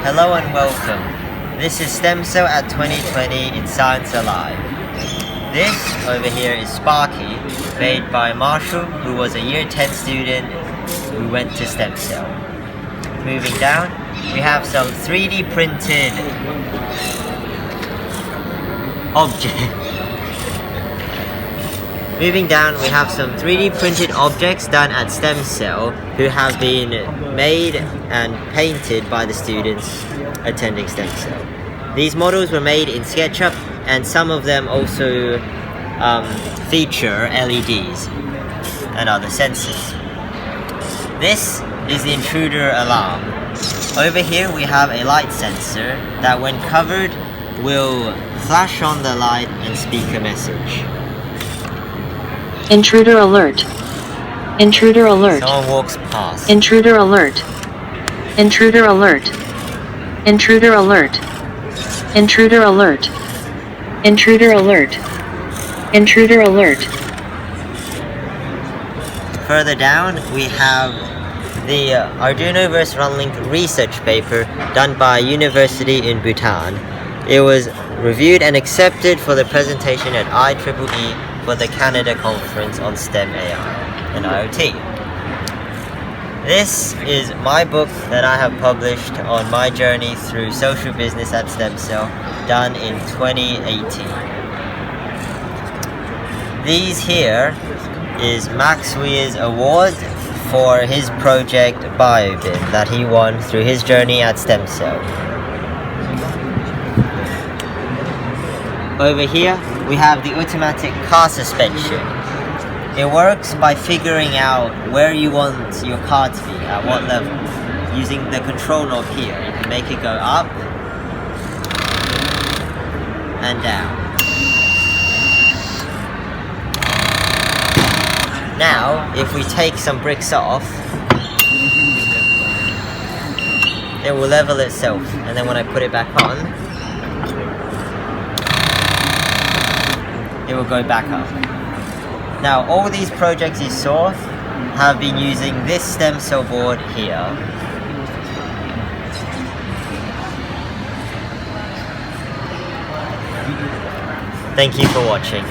Hello and welcome. This is STEMSEL at 2020 in Science Alive. This over here is Sparkey, made by Marshall, who was a Year 10 student who went to STEMSEL. Moving down, we have some 3D printed Moving down, we have some 3D printed objects done at STEMSEL who have been made and painted by the students attending STEMSEL. These models were made in SketchUp, and some of them also feature LEDs and other sensors. This is the intruder alarm. Over here we have a light sensor that when covered will flash on the light and speak a message. Intruder alert. Intruder alert. Someone walks past. Intruder alert. Intruder alert. Intruder alert. Intruder alert. Intruder alert. Intruder alert. Further down, we have the Arduino vs Runlink research paper done by a university in Bhutan. It was reviewed and accepted for the presentation at IEEE for the Canada Conference on STEM AI and IoT. This is my book that I have published on my journey through social business at STEMSEL, done in 2018. These here is Max Weir's award for his project BioBin that he won through his journey at STEMSEL. Over here we have the automatic car suspension. It works by figuring out where you want your car to be, at what level. Using the control knob here, you can make it go up and down. Now, if we take some bricks off, it will level itself, and then when I put it back on, it will go back up. Now, all these projects you saw have been using this STEMSEL board here. Thank you for watching.